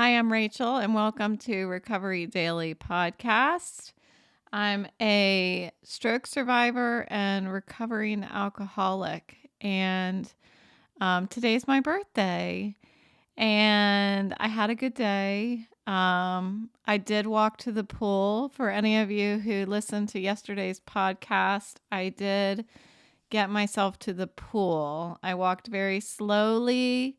Hi, I'm Rachel, and welcome to Recovery Daily Podcast. I'm a stroke survivor and recovering alcoholic, and today's my birthday, and I had a good day. I did walk to the pool. For any of you who listened to yesterday's podcast, I did get myself to the pool. I walked very slowly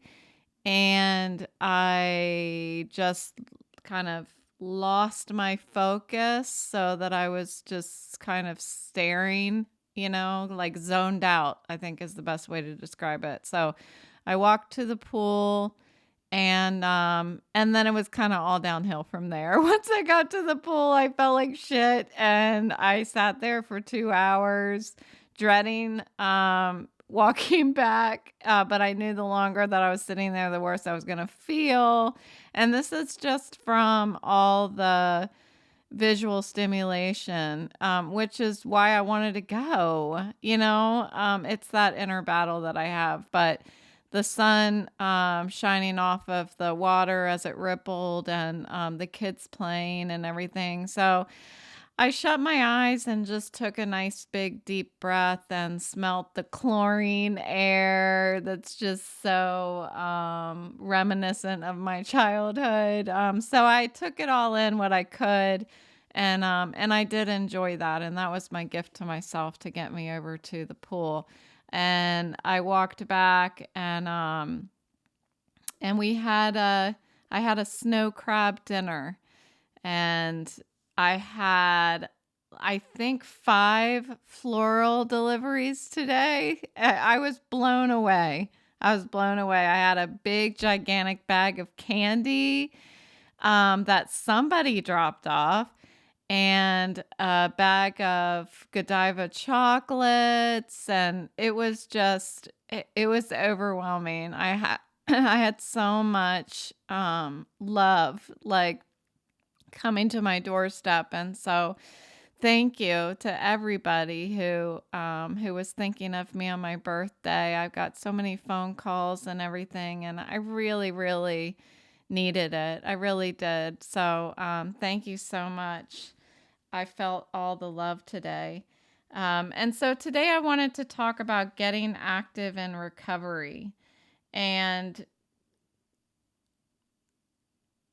and I just kind of lost my focus so that I was just kind of staring, like zoned out, I think is the best way to describe it. So I walked to the pool and then it was kind of all downhill from there. Once I got to the pool, I felt like shit and I sat there for 2 hours dreading walking back, but I knew the longer that I was sitting there, the worse I was going to feel. And this is just from all the visual stimulation, which is why I wanted to go. It's that inner battle that I have. But the sun shining off of the water as it rippled and the kids playing and everything. So I shut my eyes and just took a nice big deep breath and smelt the chlorine air that's just so reminiscent of my childhood. So I took it all in what I could, and I did enjoy that, and that was my gift to myself to get me over to the pool. And I walked back, and I had a snow crab dinner, and I had, I think, 5 floral deliveries today. I was blown away. I was blown away. I had a big, gigantic bag of candy that somebody dropped off, and a bag of Godiva chocolates, and it was just, it was overwhelming. I had I had so much love, like, coming to my doorstep. And so thank you to everybody who was thinking of me on my birthday. I've got so many phone calls and everything, and I really, really needed it. I really did. So thank you so much. I felt all the love today. And so today I wanted to talk about getting active in recovery. And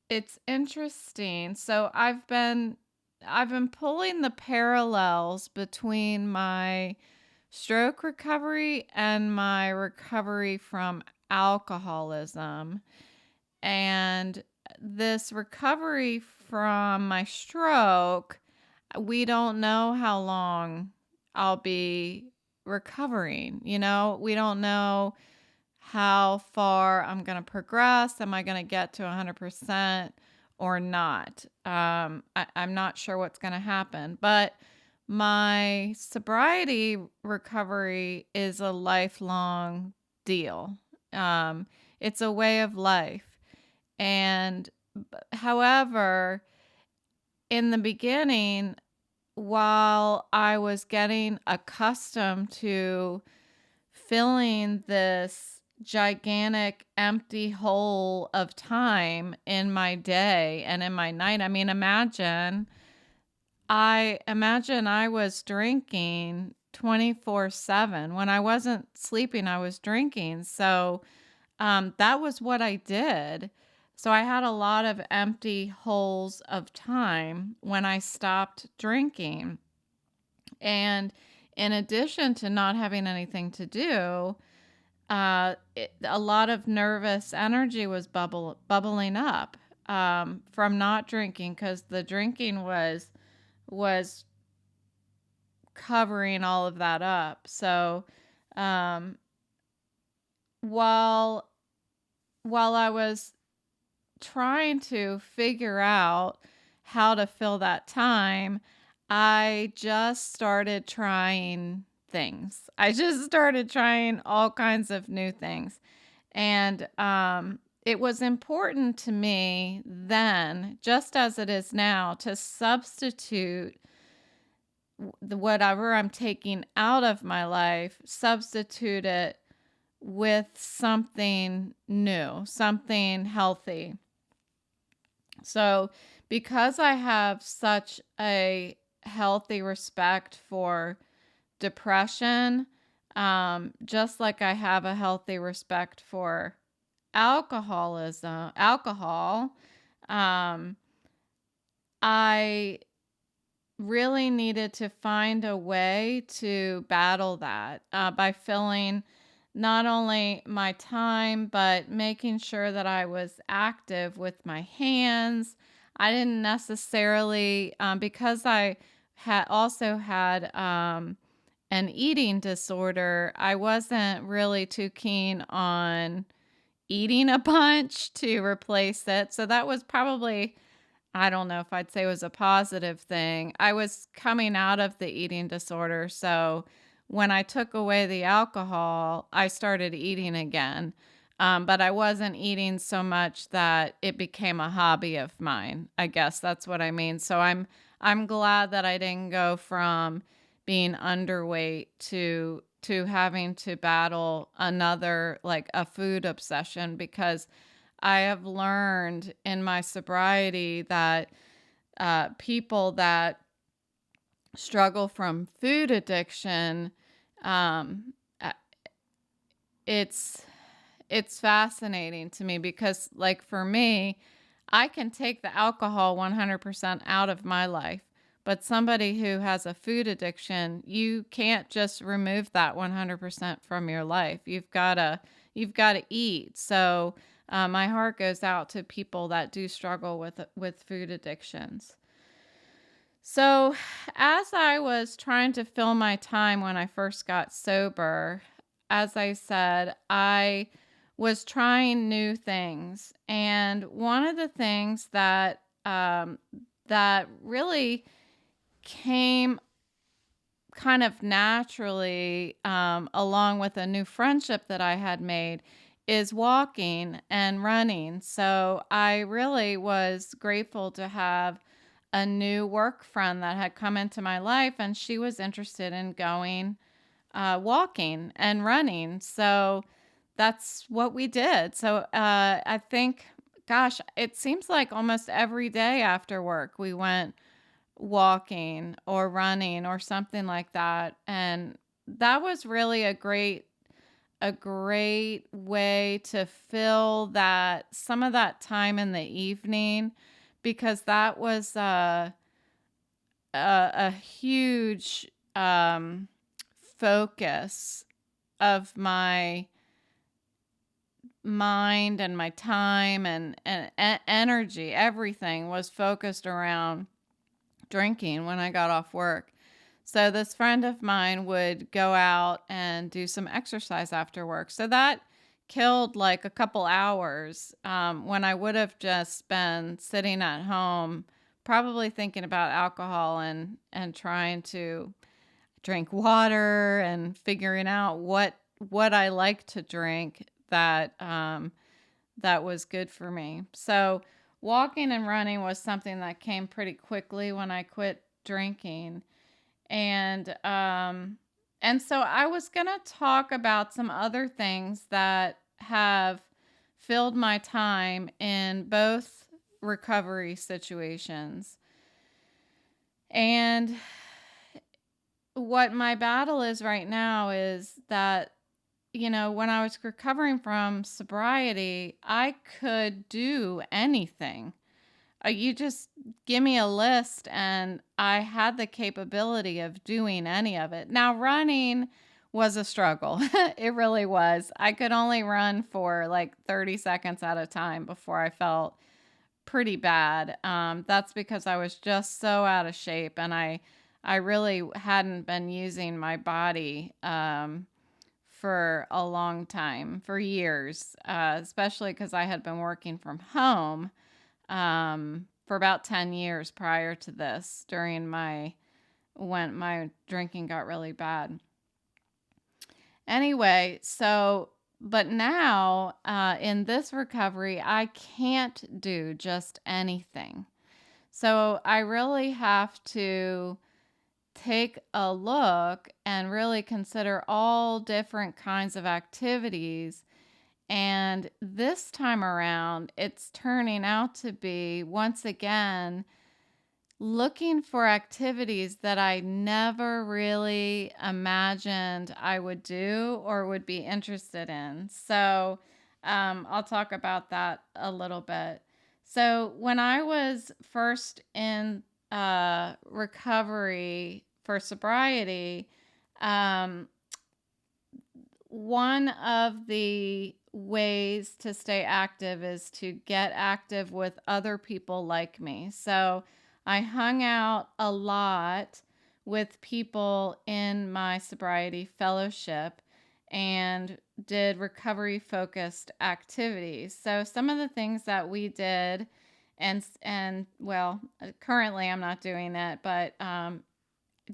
it's interesting. So I've been pulling the parallels between my stroke recovery and my recovery from alcoholism. And this recovery from my stroke, we don't know how long I'll be recovering. We don't know how far I'm going to progress. Am I going to get to 100% or not? I'm not sure what's going to happen, but my sobriety recovery is a lifelong deal. It's a way of life. And however, in the beginning, while I was getting accustomed to filling this gigantic empty hole of time in my day and in my night. I mean, imagine I was drinking 24/7. When I wasn't sleeping, I was drinking. So that was what I did. So I had a lot of empty holes of time when I stopped drinking. And in addition to not having anything to do, a lot of nervous energy was bubbling up from not drinking, because the drinking was covering all of that up. So um, while I was trying to figure out how to fill that time, I just started trying things. I just started trying all kinds of new things. And it was important to me then, just as it is now, to substitute whatever I'm taking out of my life, substitute it with something new, something healthy. So, because I have such a healthy respect for depression, just like I have a healthy respect for alcohol, um, I really needed to find a way to battle that by filling not only my time, but making sure that I was active with my hands. I didn't necessarily, because I had also had an eating disorder, I wasn't really too keen on eating a bunch to replace it. So that was probably, I don't know if I'd say it was a positive thing. I was coming out of the eating disorder, so when I took away the alcohol, I started eating again. But I wasn't eating so much that it became a hobby of mine. I guess that's what I mean. So I'm glad that I didn't go from being underweight to having to battle another, like, a food obsession, because I have learned in my sobriety that people that struggle from food addiction, um, uh, it's it's fascinating to me because, like, for me, I can take the alcohol 100% out of my life, but somebody who has a food addiction, you can't just remove that 100% from your life. You've got to eat. So, my heart goes out to people that do struggle with food addictions. So, as I was trying to fill my time when I first got sober, as I said, I was trying new things. And one of the things that really came kind of naturally, along with a new friendship that I had made, is walking and running. So I really was grateful to have a new work friend that had come into my life, and she was interested in going walking and running. So that's what we did. So I think, gosh, it seems like almost every day after work we went walking or running or something like that. And that was really a great way to fill that some of that time in the evening, because that was a huge focus of my mind and my time and energy. Everything was focused around drinking when I got off work. So this friend of mine would go out and do some exercise after work. So that killed like a couple hours, when I would have just been sitting at home, probably thinking about alcohol and trying to drink water and figuring out what I like to drink that was good for me. So walking and running was something that came pretty quickly when I quit drinking. And so I was going to talk about some other things that have filled my time in both recovery situations. And what my battle is right now is that, when I was recovering from sobriety, I could do anything. You just give me a list and I had the capability of doing any of it. Now, running was a struggle. It really was. I could only run for like 30 seconds at a time before I felt pretty bad. That's because I was just so out of shape, and I really hadn't been using my body for a long time, for years, especially because I had been working from home for about 10 years prior to this, when my drinking got really bad. Anyway, but now in this recovery, I can't do just anything. So I really have to take a look and really consider all different kinds of activities And this time around, it's turning out to be, once again, looking for activities that I never really imagined I would do or would be interested in. So I'll talk about that a little bit. So when I was first in recovery for sobriety, um, one of the ways to stay active is to get active with other people like me. So I hung out a lot with people in my sobriety fellowship and did recovery focused activities. So some of the things that we did, and well, currently I'm not doing it, but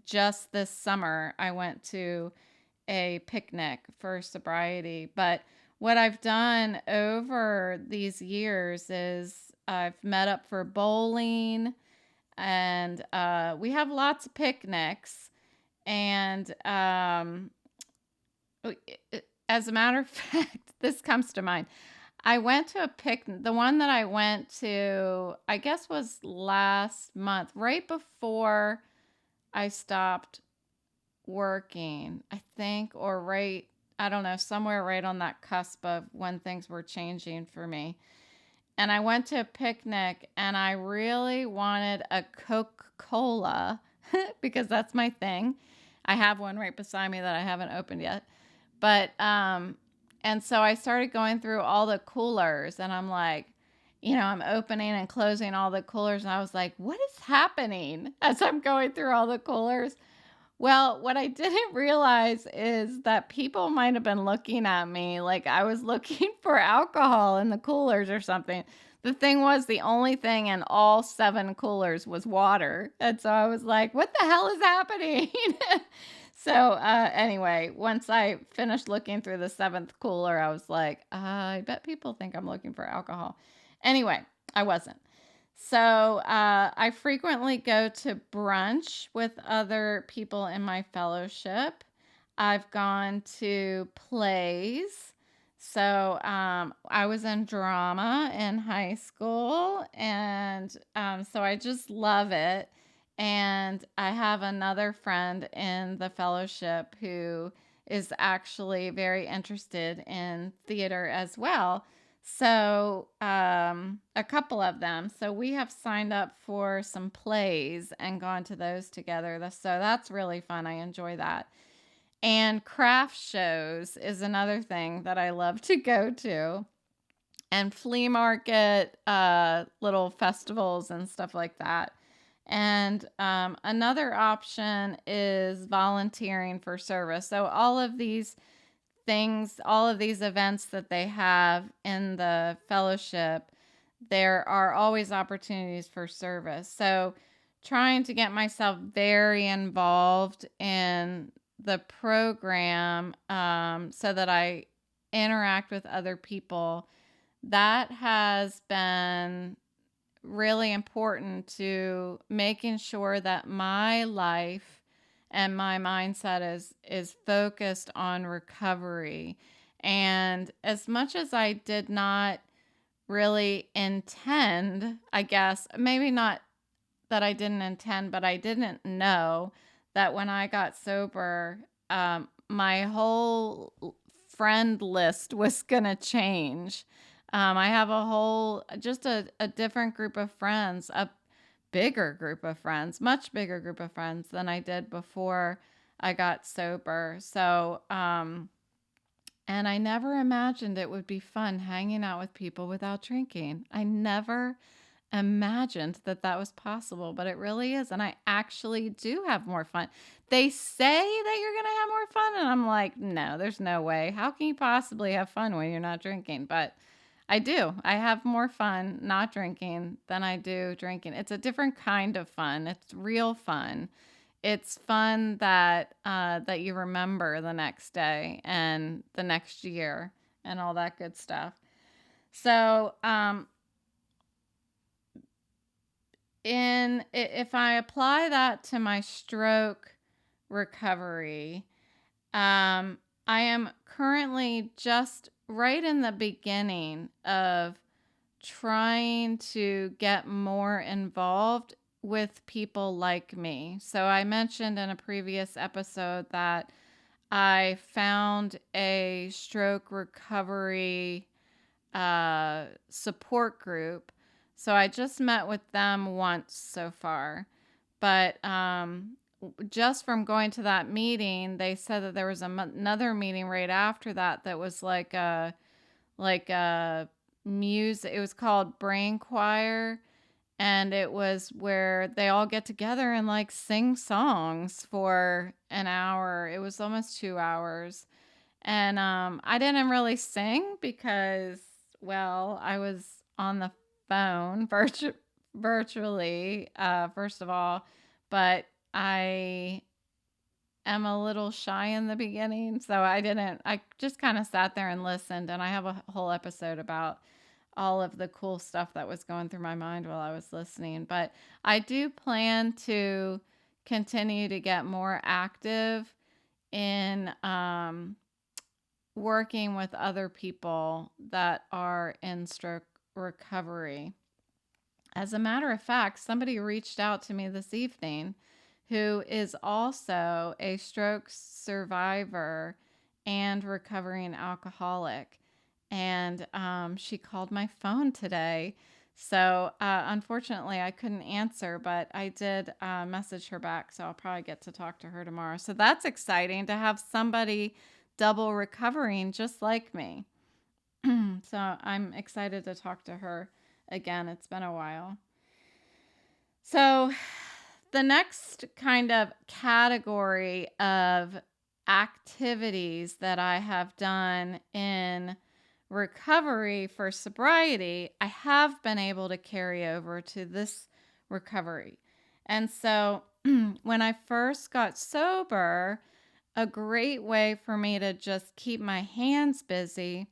just this summer I went to a picnic for sobriety. But what I've done over these years is I've met up for bowling, and we have lots of picnics. And as a matter of fact, this comes to mind. I went to a picnic. The one that I went to, I guess, was last month, right before I stopped working, I think, or right, I don't know, somewhere right on that cusp of when things were changing for me. And I went to a picnic and I really wanted a Coca-Cola because that's my thing. I have one right beside me that I haven't opened yet. But and so I started going through all the coolers and I'm like, I'm opening and closing all the coolers and I was like, what is happening as I'm going through all the coolers? Well, what I didn't realize is that people might have been looking at me like I was looking for alcohol in the coolers or something. The thing was, the only thing in all 7 coolers was water. And so I was like, what the hell is happening? So anyway, once I finished looking through the 7th cooler, I was like, I bet people think I'm looking for alcohol. Anyway, I wasn't. So I frequently go to brunch with other people in my fellowship. I've gone to plays. So I was in drama in high school, and so I just love it. And I have another friend in the fellowship who is actually very interested in theater as well. So, a couple of them. So we have signed up for some plays and gone to those together. So that's really fun. I enjoy that. And craft shows is another thing that I love to go to. And flea market, little festivals and stuff like that. And another option is volunteering for service. So all of these things, all of these events that they have in the fellowship, there are always opportunities for service. So trying to get myself very involved in the program so that I interact with other people, that has been really important to making sure that my life and my mindset is focused on recovery. And as much as I did not really intend, I guess, maybe not that I didn't intend, but I didn't know that when I got sober, my whole friend list was going to change. I have just a different group of friends, a bigger group of friends, much bigger group of friends than I did before I got sober. So, and I never imagined it would be fun hanging out with people without drinking. I never imagined that that was possible, but it really is. And I actually do have more fun. They say that you're going to have more fun. And I'm like, no, there's no way. How can you possibly have fun when you're not drinking? But I do. I have more fun not drinking than I do drinking. It's a different kind of fun. It's real fun. It's fun that you remember the next day and the next year and all that good stuff. So, if I apply that to my stroke recovery, I am currently just right in the beginning of trying to get more involved with people like me. So I mentioned in a previous episode that I found a stroke recovery support group. So I just met with them once so far. But just from going to that meeting, they said that there was another meeting right after that that was like a music. It was called Brain Choir, and it was where they all get together and like sing songs for an hour. It was almost 2 hours. And I didn't really sing because, well, I was on the phone virtually, first of all, but I am a little shy in the beginning. So I just kind of sat there and listened. And I have a whole episode about all of the cool stuff that was going through my mind while I was listening. But I do plan to continue to get more active in working with other people that are in stroke recovery. As a matter of fact, somebody reached out to me this evening who is also a stroke survivor and recovering alcoholic. And she called my phone today. So unfortunately, I couldn't answer, but I did message her back. So I'll probably get to talk to her tomorrow. So that's exciting to have somebody double recovering just like me. So I'm excited to talk to her again. It's been a while. So the next kind of category of activities that I have done in recovery for sobriety, I have been able to carry over to this recovery. And so when I first got sober, a great way for me to just keep my hands busy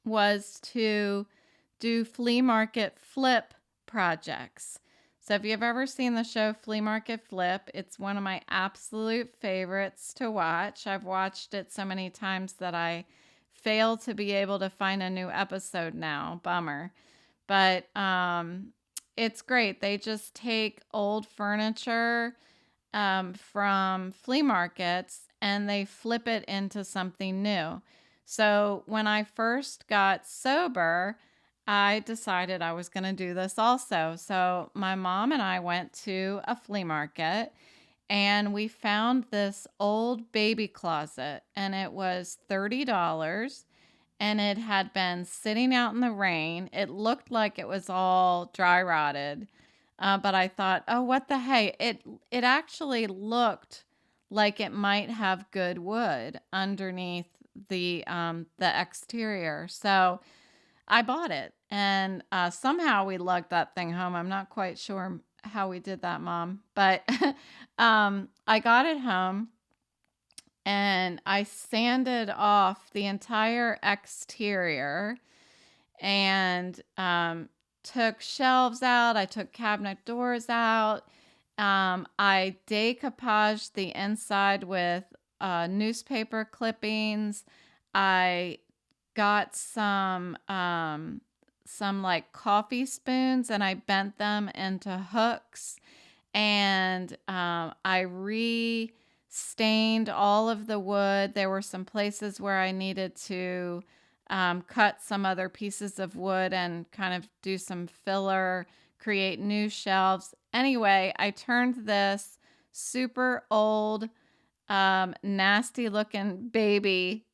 was to do flea market flip projects. So if you've ever seen the show Flea Market Flip, it's one of my absolute favorites to watch. I've watched it so many times that I fail to be able to find a new episode now. Bummer. But it's great. They just take old furniture from flea markets and they flip it into something new. So when I first got sober, I decided I was going to do this also. So my mom and I went to a flea market and we found this old baby closet, and it was $30, and it had been sitting out in the rain. It looked like it was all dry rotted. But I thought, oh, what the hey? It actually looked like it might have good wood underneath the exterior. So I bought it, and somehow we lugged that thing home. I'm not quite sure how we did that, Mom, but I got it home, and I sanded off the entire exterior and took shelves out. I took cabinet doors out. I decoupaged the inside with newspaper clippings. I got some like coffee spoons, and I bent them into hooks, and I re-stained all of the wood. There were some places where I needed to cut some other pieces of wood and kind of do some filler, create new shelves. Anyway, I turned this super old, nasty looking baby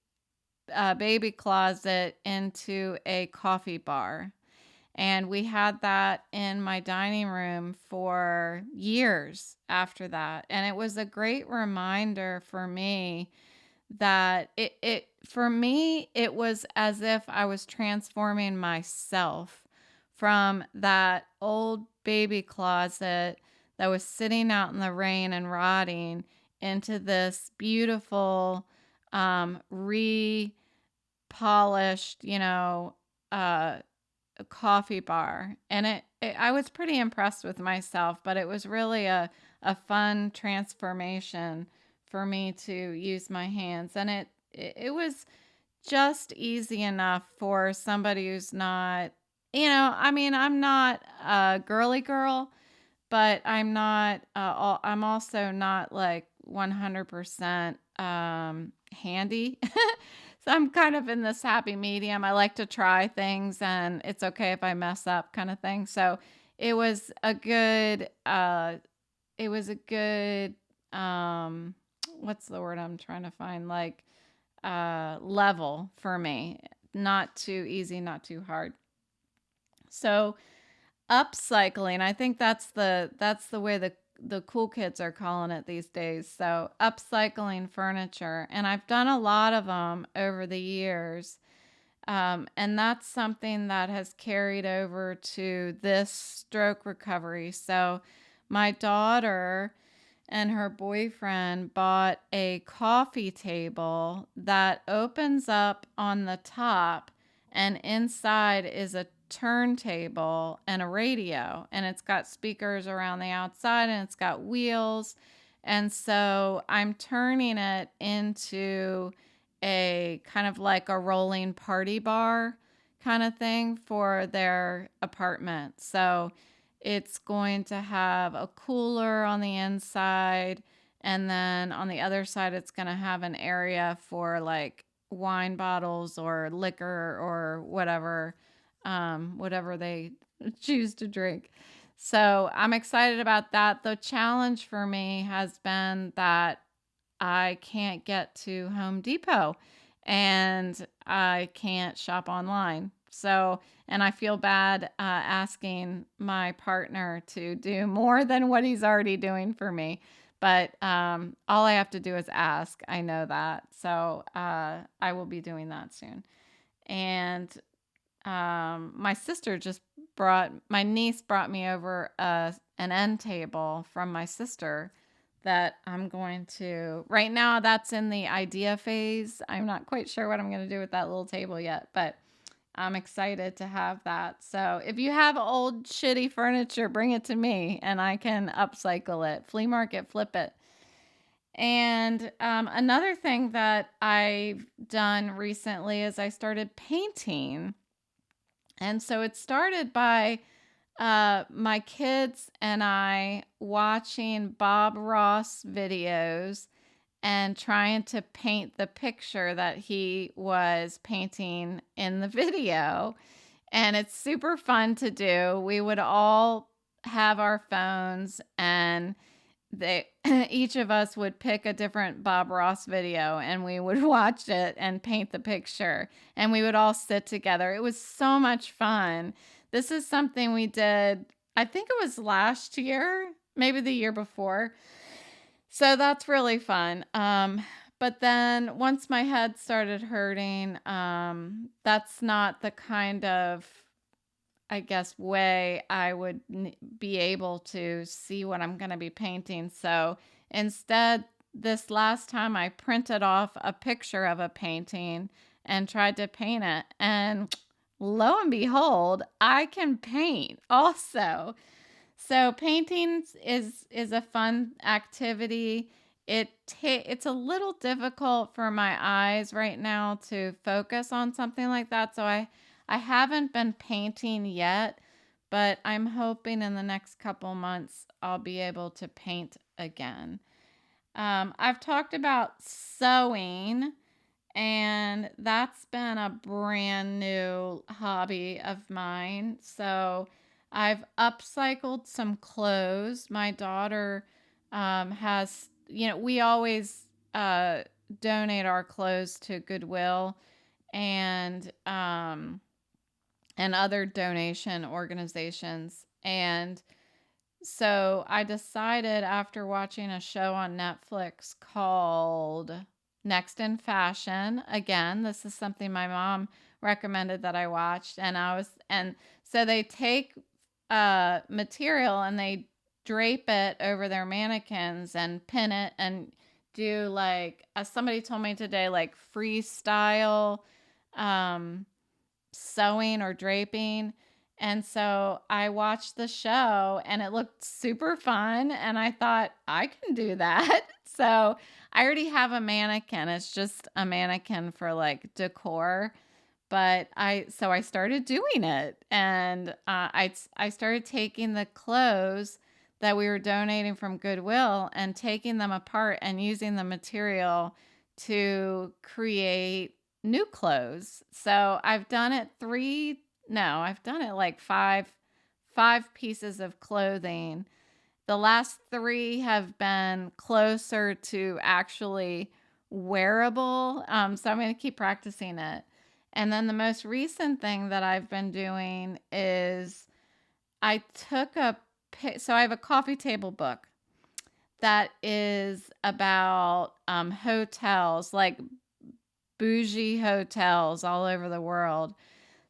closet into a coffee bar. And we had that in my dining room for years after that. And it was a great reminder for me that for me, it was as if I was transforming myself from that old baby closet that was sitting out in the rain and rotting into this beautiful, polished, coffee bar. And I was pretty impressed with myself, but it was really a fun transformation for me to use my hands. And it was just easy enough for somebody who's not, I mean, I'm not a girly girl, but I'm also not like 100% handy. So I'm kind of in this happy medium. I like to try things and it's okay if I mess up kind of thing. So it was a good it was a good um what's the word I'm trying to find? Like level for me. Not too easy, not too hard. So upcycling, I think that's the way the cool kids are calling it these days. So upcycling furniture, and I've done a lot of them over the years, and that's something that has carried over to this stroke recovery. So my daughter and her boyfriend bought a coffee table that opens up on the top, and inside is a turntable and a radio, and it's got speakers around the outside, and it's got wheels. And so I'm turning it into a kind of like a rolling party bar kind of thing for their apartment. So it's going to have a cooler on the inside, and then on the other side, it's going to have an area for like wine bottles or liquor or whatever they choose to drink. So I'm excited about that. The challenge for me has been that I can't get to Home Depot and I can't shop online. So, and I feel bad asking my partner to do more than what he's already doing for me. But all I have to do is ask. I know that. So I will be doing that soon. And my niece brought me over an end table from my sister that I'm going to, right now that's in the idea phase. I'm not quite sure what I'm going to do with that little table yet, but I'm excited to have that. So if you have old shitty furniture, bring it to me and I can upcycle it, flea market, flip it. And another thing that I've done recently is I started painting. And so it started by my kids and I watching Bob Ross videos and trying to paint the picture that he was painting in the video. And it's super fun to do. We would all have our phones, and they each of us would pick a different Bob Ross video and we would watch it and paint the picture, and we would all sit together. It was so much fun. This is something we did, I think it was last year, maybe the year before. So that's really fun. But then once my head started hurting, that's not the kind of, I guess, way I would be able to see what I'm going to be painting. So instead, this last time I printed off a picture of a painting and tried to paint it. And lo and behold, I can paint also. So painting is a fun activity. It's a little difficult for my eyes right now to focus on something like that. So I haven't been painting yet, but I'm hoping in the next couple months I'll be able to paint again. I've talked about sewing, and that's been a brand new hobby of mine. So I've upcycled some clothes. My daughter has, we always donate our clothes to Goodwill and other donation organizations. And so I decided, after watching a show on Netflix called Next in Fashion, again, this is something my mom recommended that I watched, and so they take material and they drape it over their mannequins and pin it and do, like, as somebody told me today, like freestyle sewing or draping. And so I watched the show and it looked super fun. And I thought, I can do that. So I already have a mannequin. It's just a mannequin for like decor. But I started doing it. And I started taking the clothes that we were donating from Goodwill and taking them apart and using the material to create new clothes. So I've done it I've done it like five pieces of clothing. The last three have been closer to actually wearable. So I'm going to keep practicing it. And then the most recent thing that I've been doing is I took so I have a coffee table book that is about hotels, like bougie hotels all over the world.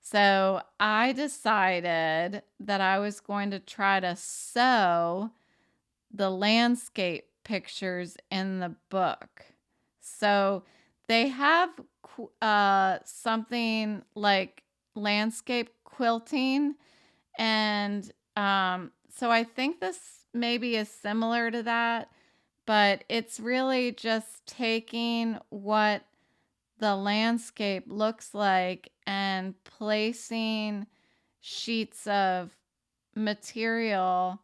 So I decided that I was going to try to sew the landscape pictures in the book. So they have something like landscape quilting. And so I think this maybe is similar to that, but it's really just taking what the landscape looks like and placing sheets of material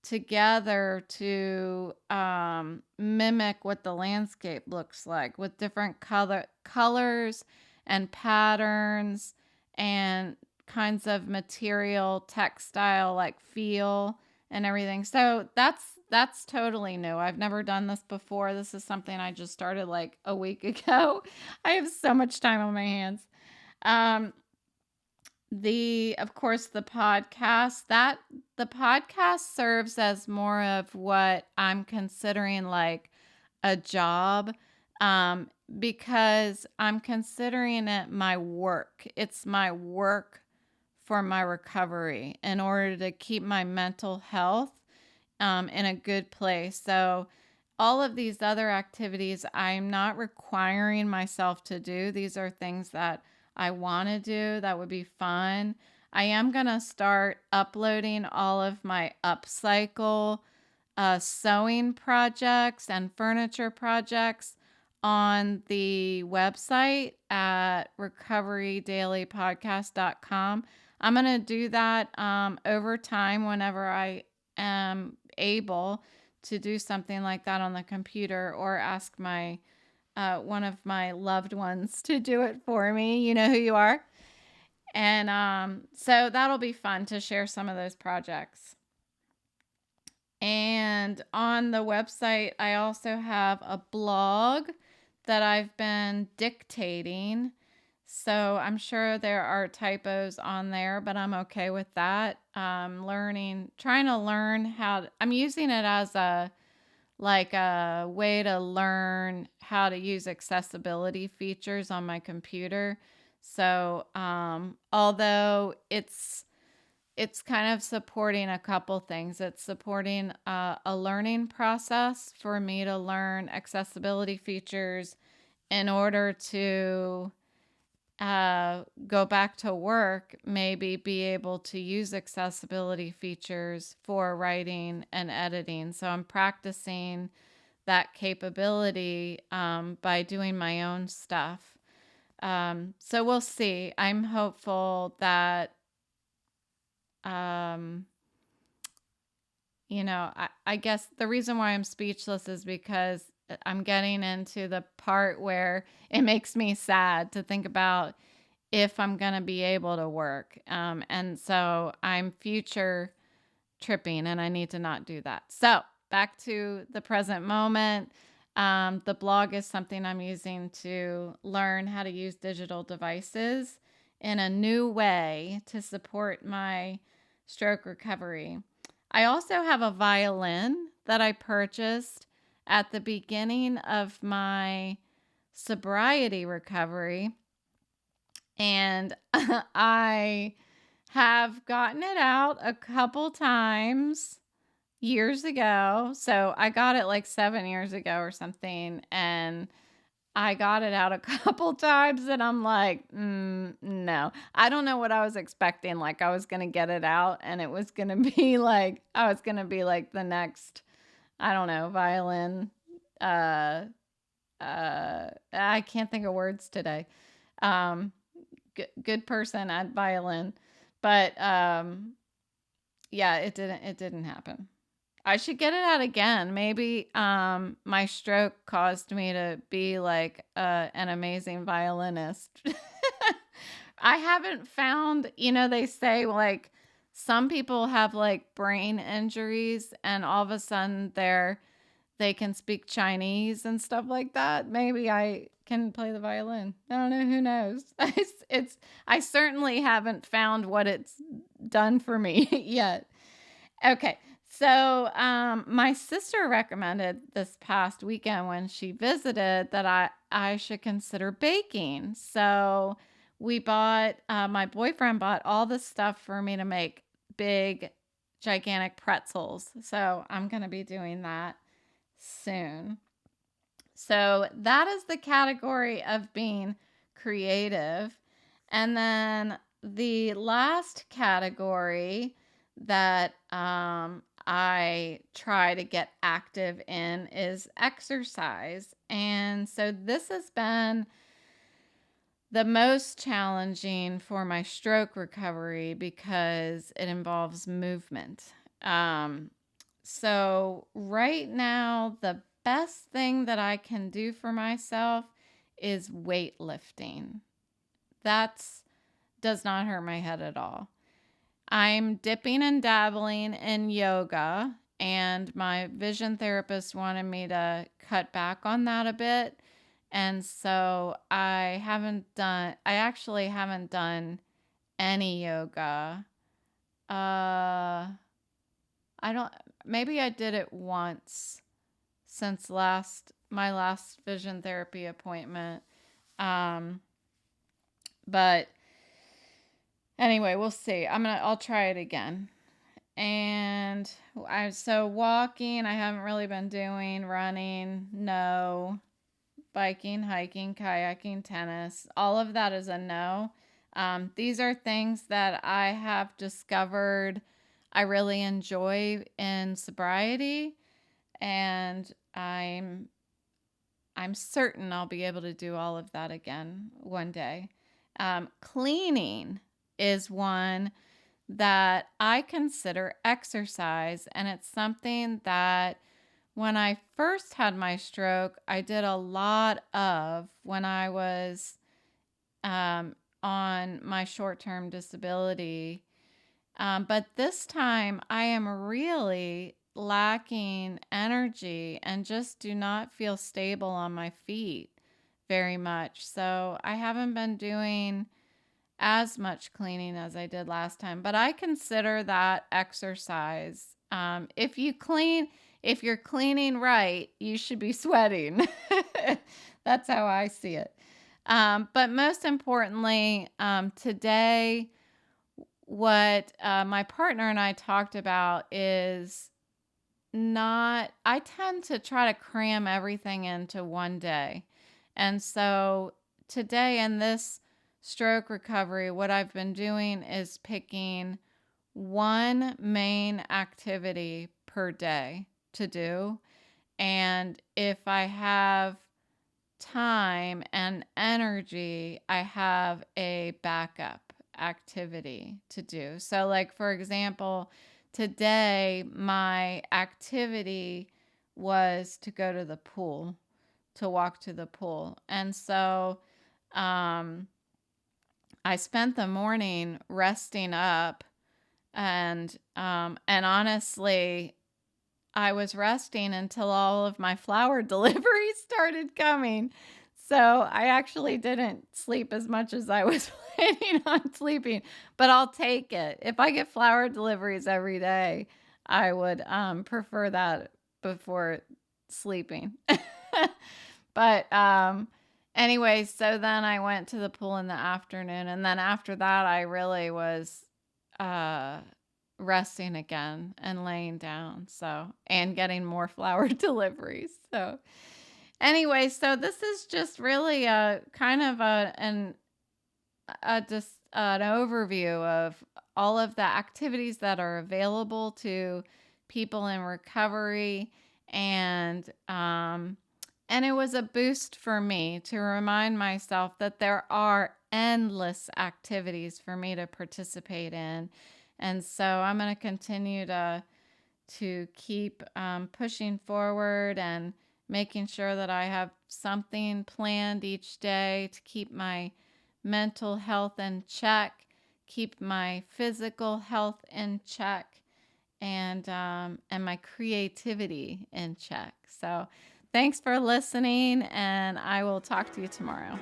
together to mimic what the landscape looks like with different colors and patterns and kinds of material, textile like feel and everything. So that's totally new. I've never done this before. This is something I just started like a week ago. I have so much time on my hands. Um, of course, the podcast serves as more of what I'm considering like a job, um, because I'm considering it my work. It's my work for my recovery in order to keep my mental health in a good place. So all of these other activities, I'm not requiring myself to do. These are things that I want to do that would be fun. I am going to start uploading all of my upcycle sewing projects and furniture projects on the website at recoverydailypodcast.com. I'm going to do that over time whenever I am able to do something like that on the computer, or ask my one of my loved ones to do it for me. You know who you are. And so that'll be fun to share some of those projects. And on the website, I also have a blog that I've been dictating. So I'm sure there are typos on there, but I'm okay with that. Trying to learn I'm using it as a way to learn how to use accessibility features on my computer. So although it's kind of supporting a couple things. It's supporting a learning process for me to learn accessibility features in order to go back to work, maybe be able to use accessibility features for writing and editing. So I'm practicing that capability by doing my own stuff. So we'll see. I'm hopeful that um, I guess the reason why I'm speechless is because I'm getting into the part where it makes me sad to think about if I'm going to be able to work. And so I'm future tripping and I need to not do that. So back to the present moment. The blog is something I'm using to learn how to use digital devices in a new way to support my stroke recovery. I also have a violin that I purchased at the beginning of my sobriety recovery. And I have gotten it out a couple times years ago. So I got it like 7 years ago or something. And I got it out a couple times and I'm like, no. I don't know what I was expecting. Like I was going to get it out and it was going to be like, I was going to be like the next, I don't know, violin. Uh, I can't think of words today. Um, good person at violin, but yeah, it didn't happen. I should get it out again. Maybe my stroke caused me to be like an amazing violinist. I haven't found, they say like some people have like brain injuries and all of a sudden they can speak Chinese and stuff like that. Maybe I can play the violin. I don't know, who knows. I certainly haven't found what it's done for me yet. Okay. So, my sister recommended this past weekend when she visited that I should consider baking. So, my boyfriend bought all the stuff for me to make big, gigantic pretzels. So, I'm going to be doing that soon. So, that is the category of being creative. And then the last category that I try to get active in is exercise. And so this has been the most challenging for my stroke recovery because it involves movement. So right now, the best thing that I can do for myself is weightlifting. That's does not hurt my head at all. I'm dipping and dabbling in yoga, and my vision therapist wanted me to cut back on that a bit. And so I actually haven't done any yoga. I don't, maybe I did it once since my last vision therapy appointment. But anyway, we'll see. I'll try it again. And so walking, I haven't really been doing. Running, no. Biking, hiking, kayaking, tennis, all of that is a no. These are things that I have discovered I really enjoy in sobriety, and I'm certain I'll be able to do all of that again one day. Cleaning is one that I consider exercise, and it's something that when I first had my stroke, I did a lot of when I was on my short-term disability. But this time I am really lacking energy and just do not feel stable on my feet very much. So I haven't been doing as much cleaning as I did last time, but I consider that exercise. If you're cleaning right, you should be sweating. That's how I see it. But most importantly, today, what my partner and I talked about is I tend to try to cram everything into one day. And so today in this stroke recovery, what I've been doing is picking one main activity per day to do. And if I have time and energy, I have a backup activity to do. So, like, for example, today my activity was to go to the pool, to walk to the pool. And so, I spent the morning resting up and honestly, I was resting until all of my flower deliveries started coming. So I actually didn't sleep as much as I was planning on sleeping, but I'll take it. If I get flower deliveries every day, I would prefer that before sleeping. But anyway, so then I went to the pool in the afternoon, and then after that, I really was resting again and laying down. So, and getting more flower deliveries. So, Anyway, so this is just really a kind of just an overview of all of the activities that are available to people in recovery, and and it was a boost for me to remind myself that there are endless activities for me to participate in. And so I'm going to continue to keep pushing forward and making sure that I have something planned each day to keep my mental health in check, keep my physical health in check, and my creativity in check. So thanks for listening, and I will talk to you tomorrow.